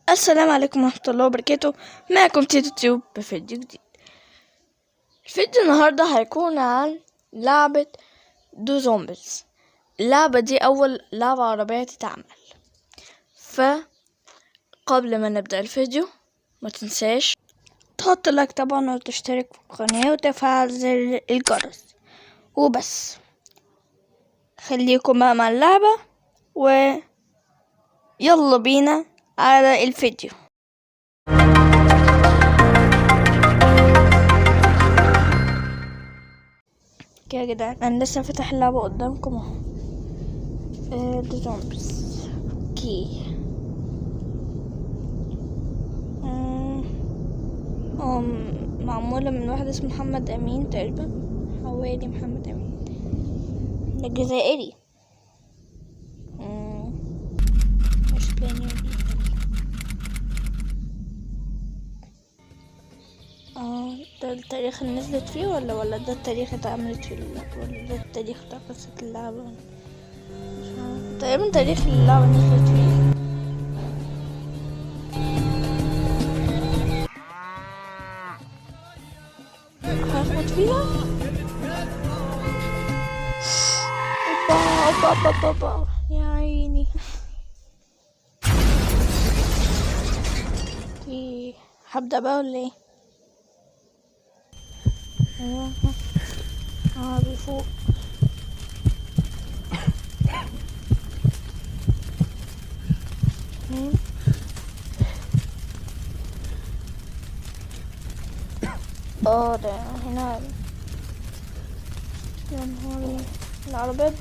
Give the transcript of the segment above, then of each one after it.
السلام عليكم ورحمة الله وبركاته. معكم تيتو تيوب بفيديو جديد. الفيديو النهاردة هيكون عن لعبة دو زومبيز. اللعبة دي أول لعبة عربية تتعمل. فقبل ما نبدأ الفيديو ما تنساش تحط لايك طبعا وتشترك في القناة وتفعل زر الجرس وبس. خليكم بقى مع اللعبة ويلا بينا على الفيديو. كده يا جدعان انا لسه فاتح اللعبة قدامكم اهو. دو زومبيز. اوكي. معمولة من واحد اسمه محمد امين تقريبا، حوالي محمد امين، ده جزائري. مش تاني ده التاريخ اللي نزلت فيه ولا ده التاريخ اللي اتعملت فيه ولا ده التاريخ بتاع قصة اللعبة؟ مش عارفة. تقريبا تاريخ اللعبة نزلت فيه. هاخد فيها اوبا يا عيني. هبدأ بقى ولا ايه؟ بفوق. ده هنا يا نهاري العربية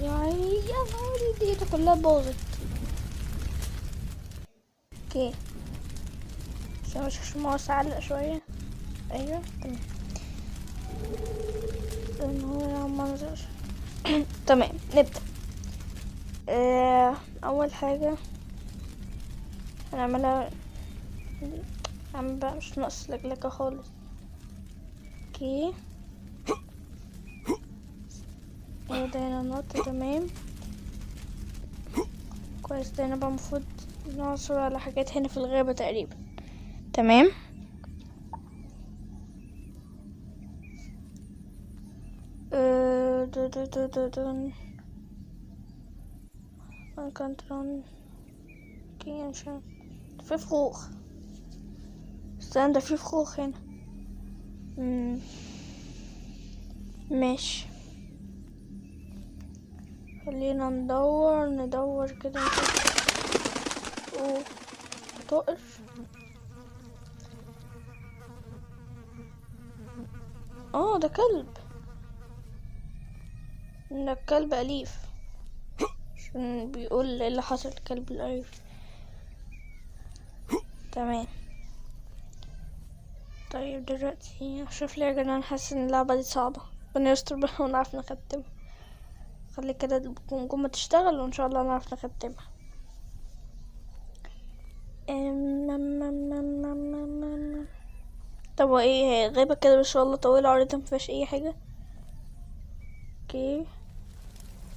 يا نهاري دي كلها باظت. اوكي مش موسع علق شوية. ايوه تمام. هو منظر. تمام نبدأ. اول حاجة هنعملها عم بقى مش ناقص لكلكة خالص. اوكي ده هنا نقطة. تمام كويس. ده هنا بقى المفروض نعصر على حاجات هنا في الغابة تقريبا. تمام كنترول. اوكي مش عارف. في فخوخ. استنى ده في فخوخ هنا. ماشي خلينا ندور كده. طائر. ده كلب. ده كلب أليف عشان بيقول ايه اللي حصل الكلب الأليف. تمام. طيب دلوقتي شوف لي يا جدعان، حاسس ان اللعبة دي صعبة. ربنا يستر بقى ونعرف نختمها. خلي كده الجمجمة تشتغل وان شاء الله نعرف نختمها. طب وايه هي غيبة كده ان شاء الله طويلة عريضة مفيهاش اي حاجة. اوكي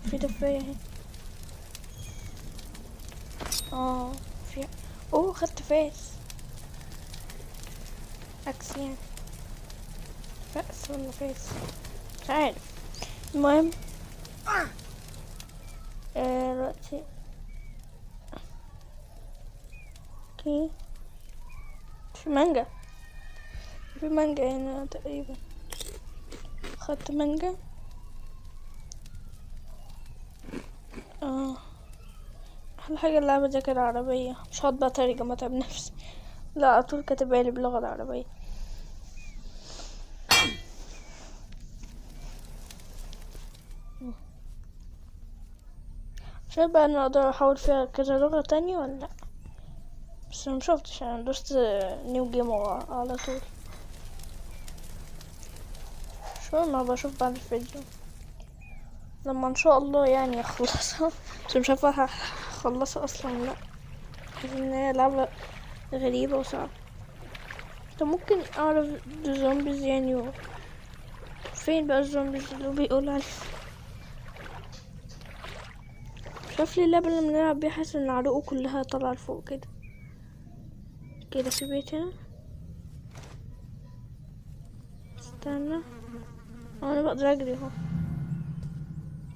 في دفاية اهي. في خدت فاس عكس يعني فاس ولا فاس مش عارف. المهم دلوقتي اوكي في مانجا هنا تقريبا. خدت مانجا. احلى حاجه اللعبه دي كده عربيه، مش هقعد بقى ترجمه اتعب نفسي، لا على طول كاتبها لي باللغه العربيه. شايف بقى انا اقدر احاول فيها كذا لغه تانية ولا لا، بس انا مشوفتش. انا دوست نيو جيم على طول. شو ما بشوف بعد الفيديو لما ان شاء الله يعني اخلصها، بس مش عارفه هخلصها اصلا لا. حاسه ان هي لعبه غريبه وصعبه. طب ممكن اعرف الزومبيز يعني فين بقى الزومبيز اللي بيقول عليه؟ شاف لي اللعبه اللي بنلعب بيها، حاسه ان عروقه كلها طالعه لفوق كده. كده في بيت هنا. استنى، انا بقدر اجري اهو.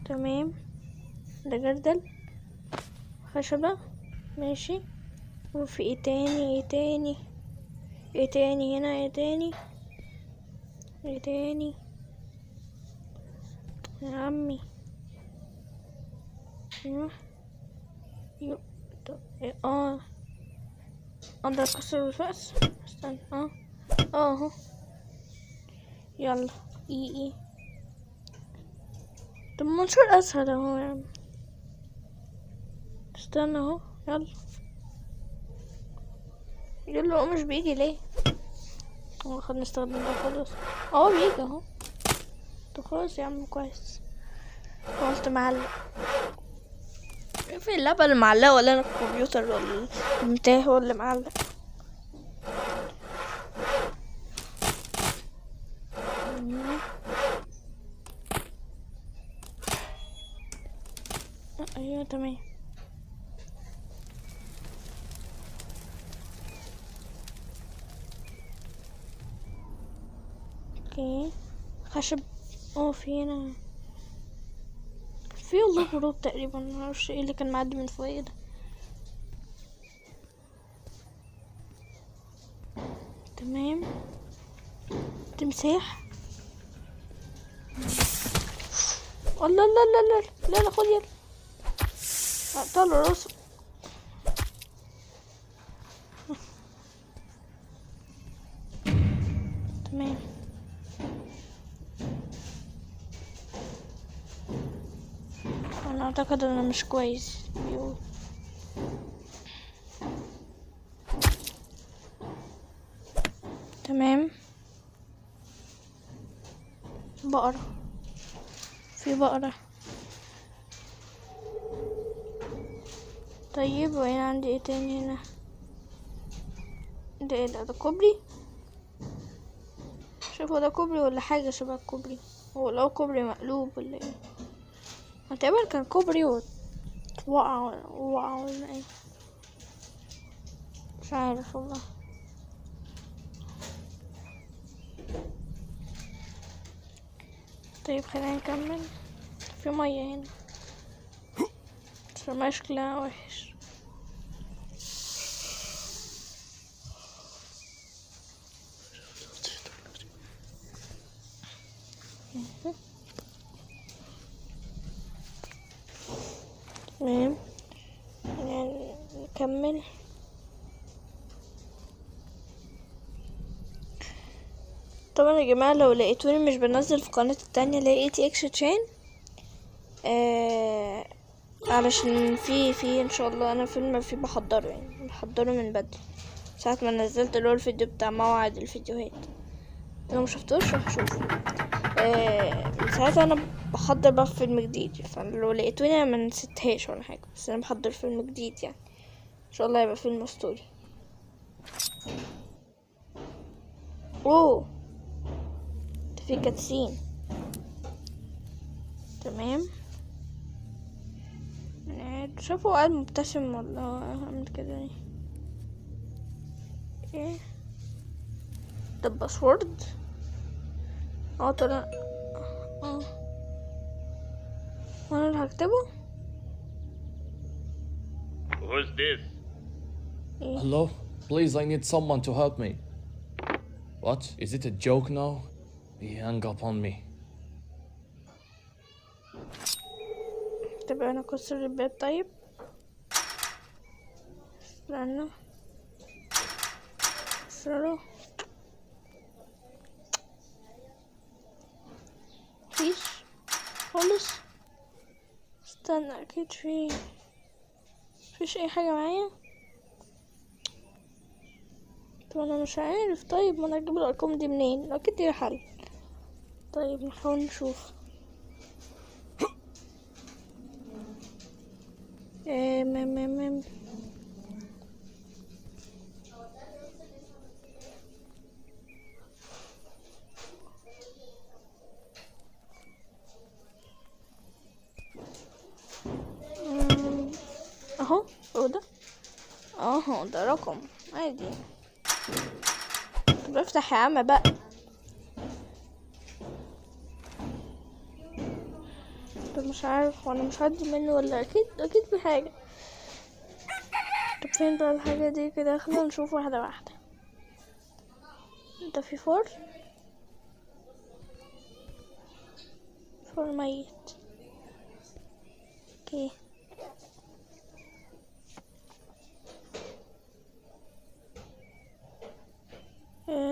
تمام، ده جردل خشبة. ماشي، وفي ايه تاني؟ ايه تاني هنا؟ ايه تاني يا عمي؟ ايوه. يو. طب إيه؟ اقدر اكسر الفأس. استنى، اهو. يلا. ايه طب منشور اسهل اهو يا عم. استنى اهو. يلا هو مش بيجي ليه؟ هو خد نستخدم ده خلاص. بيجي اهو. طب خلاص يا عم، كويس. قلت معلق في اللعبة اللي معلقة، ولا انا الكمبيوتر، ولا المتاح هو اللي معلق؟ ايوه تمام. اوكي، خشب. في هنا في والله هروب تقريبا، معرفش ايه اللي كان معدي من فوق ده. تمام، تمساح. الله، لا لا لا لا لا، خد يلا. اقطع راسه. تمام. انا اعتقد انا مش كويس بيقول. تمام. بقرة، في بقرة. طيب، وين عندي ايه تاني هنا؟ ده ايه ده كوبري؟ شوفوا ده كوبري ولا حاجة شبه الكوبري؟ هو لو كوبري مقلوب ولا ايه؟ تقريبا كان كوبري وقع ولا ايه؟ مش عارف والله. طيب خلينا نكمل. في مية هنا بس المية شكلها وحش. تمام، يعني نكمل. طبعا يا جماعة، لو لقيتوني مش بنزل في قناة التانية اللي هي ATX Chain، علشان في ان شاء الله انا فيلم فيه بحضره، يعني بحضره من بدري، ساعة ما نزلت اللي هو الفيديو بتاع موعد الفيديوهات. لو مشفتوش روح شوفه. من ساعتها انا بحضر بقى فيلم جديد، فلو لقيتوني ما نسيتهاش ولا حاجة، بس انا بحضر فيلم جديد يعني، ان شاء الله يبقى فيلم اسطوري. اوه، ده في كاتسين. تمام، شوفوا قاعد مبتسم ولا عامل كده ليه؟ ايه ده؟ الباسورد. طلع. وانا اللي هكتبه. Who's this? ايه؟ Hello? Please, I need someone to help me. What? Is it a joke now? He hung up on me. طب انا اكسر الباب. طيب استنى، اكسره. مفيش خالص. استنى، اكيد مفيش اي حاجة معايا. طب انا مش عارف. طيب ما انا اجيب الارقام دي منين؟ اكيد دي حل. طيب نحاول نشوف. مم. اهو، هو ده. ده رقم عادي. طب افتح يا عم بقى. طب مش عارف، وانا مش هدي منه ولا اكيد في حاجة. طب فين بقى الحاجة دي كده؟ خلينا نشوف واحدة واحدة. ده في فار ميت. اوكي.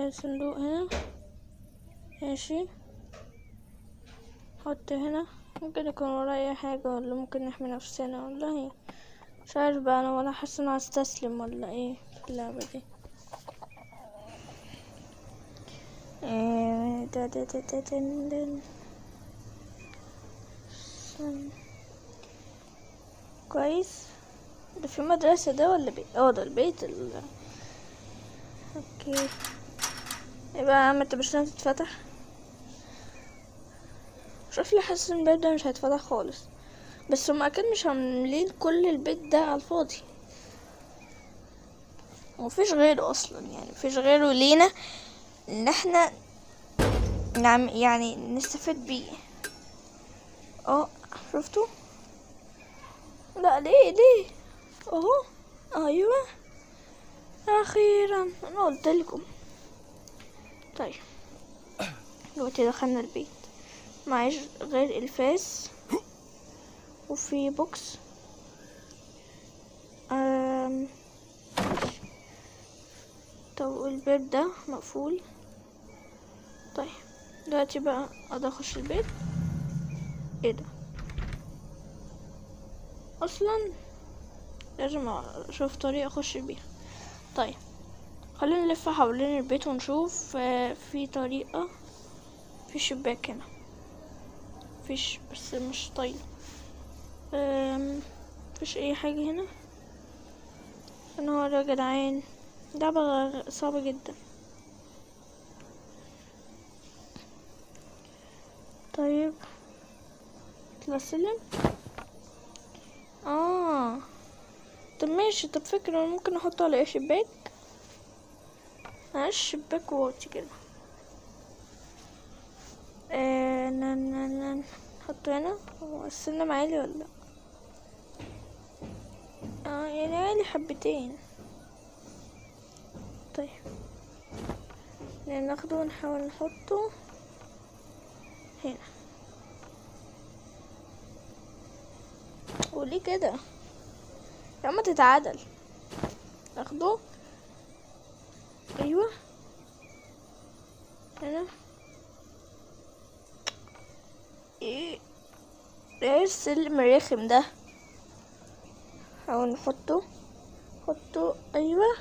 صندوق هنا، ماشي. حط هنا. ممكن يكون ورايا اي حاجة، ولا ممكن نحمي نفسنا، والله مش عارف بقى. انا ولا حاسة ان انا هستسلم ولا ايه في اللعبة دي. كويس. ده في مدرسة ده ولا بيت؟ ده البيت اوكي. يبقى يا عم انت مش هتتفتح. شوف لي، حاسس ان الباب ده مش هيتفتح خالص. بس هم اكيد مش عاملين كل البيت ده على الفاضي، ومفيش غيره اصلا. يعني مفيش غيره لينا ان احنا يعني نستفاد بيه. شفتوا؟ لا، ليه اهو. ايوه، اخيرا انا قلت لكم. طيب دلوقتي دخلنا البيت، معيش غير الفاس وفي بوكس. طب الباب ده مقفول. طيب دلوقتي بقى اقدر اخش البيت. ايه ده اصلا؟ لازم اشوف طريقة اخش بيها. طيب خلينا نلف حوالين البيت ونشوف. في طريقة. في شباك هنا. فيش، بس مش طايله. مفيش اي حاجة هنا. انا هو يا جدعان، لعبة صعبة جدا. طيب اطلع السلم. طب ماشي. طب فكرة، ممكن احطه على اي شباك. الشباك واطي كده. نحطه هنا. هو السلم عالي ولا لا؟ يعني عالي حبتين. طيب ناخده ونحاول نحطه هنا. وليه كده يا اما تتعادل؟ ناخده. ايوه هنا. ايه السلم الرخم ده؟ نحاول نحطه. ايوه.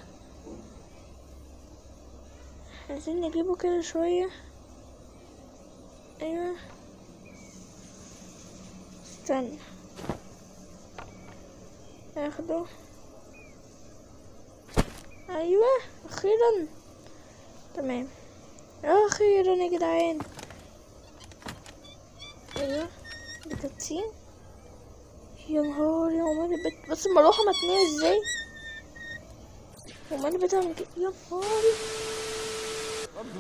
عايزين نجيبه كده شوية. ايوه استنى، اخده. ايوه اخيرا. تمام اخيرا يا جدعان. ايوه بتتسين. يا نهاري، هو البيت بس المروحة متنية ازاي؟ هو البيت عامل كده؟ يا نهاري،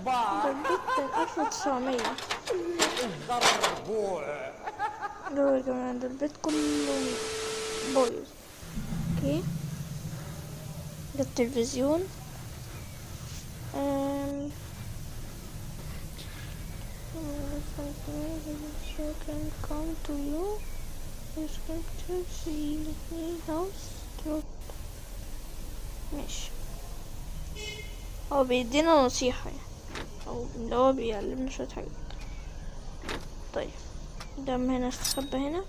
ده البيت كان 1900. لا يا جماعة، ده البيت كله بايظ. اوكي. ده التلفزيون. can come to you. Is going to see the house drop. ماشي. هو بيدينا نصيحة يعني، او اللي هو بيعلمنا شوية حاجات. طيب ده من هنا استخبى هنا.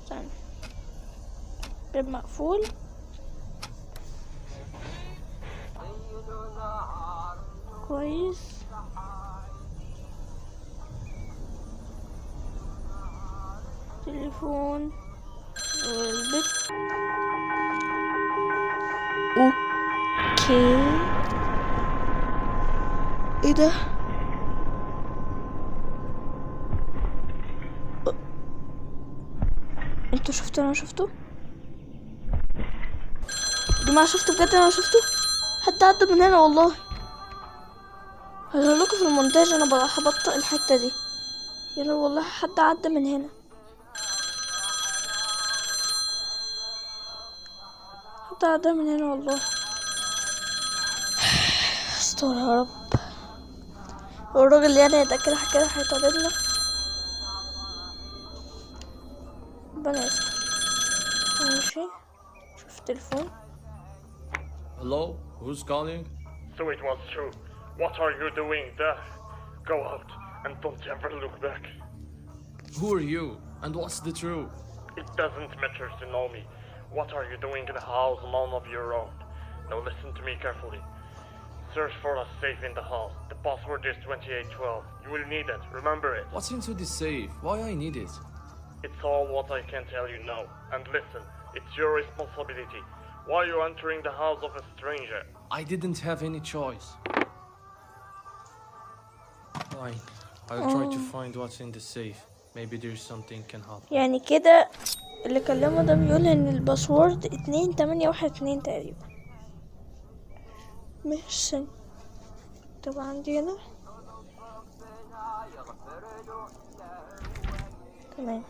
استنى، باب مقفول. كويس. تليفون والبيت. اوكي. ايه ده؟ انتوا شفتوا؟ انا شفته. جماعة شفتوا بجد؟ انا شفته حتى عدى من هنا والله. هقول لكم في المونتاج انا هبطئ الحتة دي. يلا والله حد عدى من هنا. حد عدى من هنا والله. استر يا رب. والراجل يعني ده كده هيطاردنا. ربنا يستر. ماشي. شوف التليفون. Hello? Who's calling? So it was true. What are you doing there? Go out and don't ever look back. Who are you? And what's the truth? It doesn't matter to know me. What are you doing in the house none of your own? Now listen to me carefully. Search for a safe in the house. The password is 2812. You will need it. Remember it. What's into this safe? Why I need it? It's all what I can tell you now. And listen, it's your responsibility. Why are you entering the house of a stranger? I didn't have any choice. Fine. I'll try to find what's in the safe. Maybe there's something can help. يعني كده اللي كلمه ده بيقول ان الباسورد 2812 تقريبا. ماشي. طب عندي هنا تمام.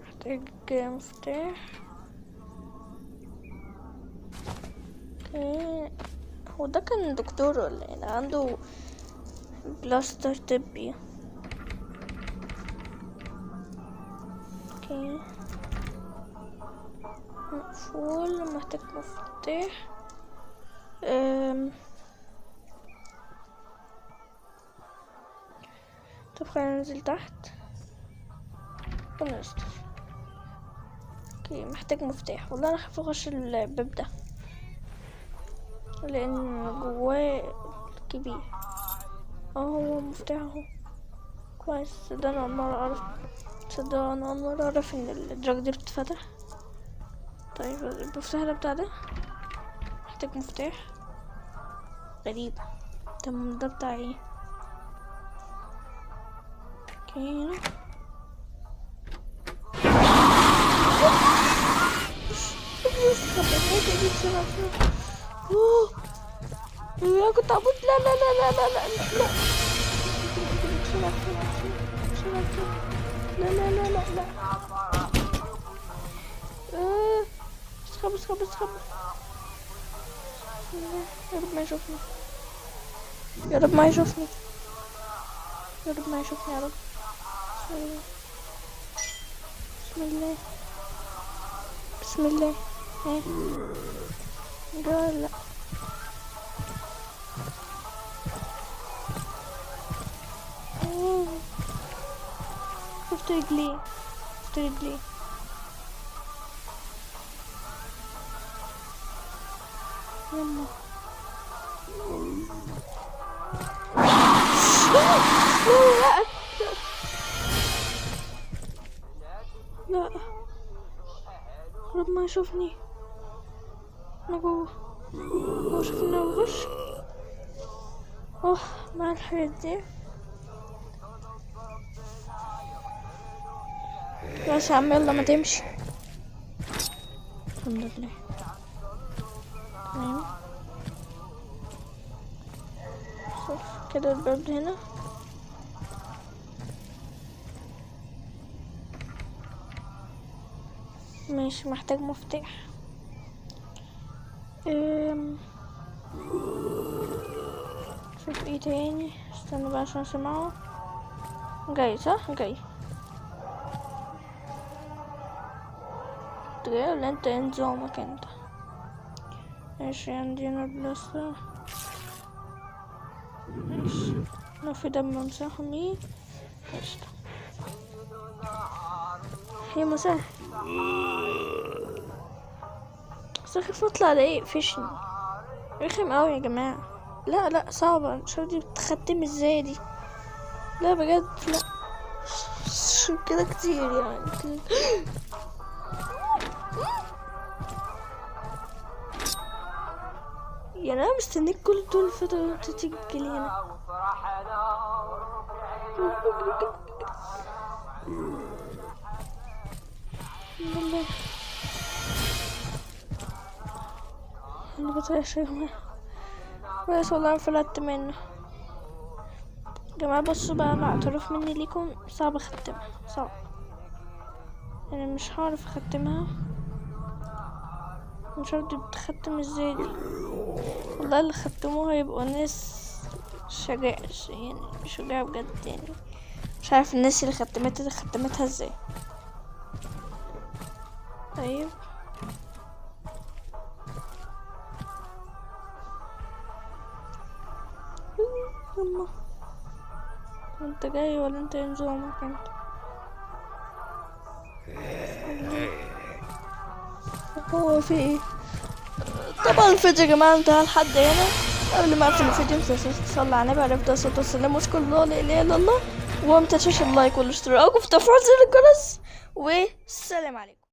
محتاج مفتاح. اوكي. هو ده كان دكتور ولا ايه؟ عنده بلاستر طبي. اوكي. مقفول. محتاج مفتاح. طب خلينا ننزل تحت. ربنا يستر. اوكي محتاج مفتاح. والله انا خايفة اخش الباب ده لان جواه كبير. هو مفتاح اهو. كويس. ده انا اول مرة اعرف. تصدق انا اول مرة اعرف ان الدرج دي بتتفتح. طيب المفتاح ده بتاع ده. محتاج مفتاح. غريبة. طب ده بتاع ايه؟ اوكي. انا كنت هموت. لا لا لا لا لا لا لا. لا لا لا لا لا. اسخب اسخب اسخب. يا رب ما يشوفني. يا رب ما يشوفني. يا رب ما يشوفني يا رب. بسم الله. بسم الله. ايه ده؟ لا شفت رجليه. شفت رجليه. يلا. لا رب ما يشوفني. انا جوه. هو شوفني انا بخش. مع الحاجات دي. بس يا عم يلا ما تمشي. الحمد لله. تمام. شوف كده الباب هنا. ماشي محتاج مفتاح. شوف ايه تاني. استنى بقى عشان اسمعه. جاي صح؟ جاي. انت جاي ولا انت نظامك انت؟ ماشي عندي هنا بلاستر. ماشي لو في دم مسحني. قشطة. هي مسح. بس خايف اطلع الاقيه يقفشني. رخم اوي يا جماعة. لا لا صعبة. مش عارفة دي بتختم ازاي دي. لا بجد لا. كده كتير يعني كده. يعني انا مستنيك كل طول الفترة تيجي هنا. الحمد لله. انا بتعيش يا جماعة، كويس والله انفلتت منه. يا جماعة بصوا بقى، انا اعترف مني ليكم، صعب اختمها، صعب يعني، مش هعرف اختمها، مش عارف دي بتختم ازاي دي. والله اللي ختموها يبقوا ناس شجاع يعني، شجاع بجد يعني. مش عارف الناس اللي ختمتها ازاي. طيب يلا، انت جاي ولا انت نظامك انت؟ هو في ايه؟ طبعا الفيديو يا جماعه انتهى لحد هنا. قبل ما اقفل الفيديو متنسوش تصلي على النبي عليه الصلاه والسلام، واشكر الله لا اله الا الله، ومتنسوش اللايك والاشتراك وتفعيل زر الجرس، والسلام عليكم.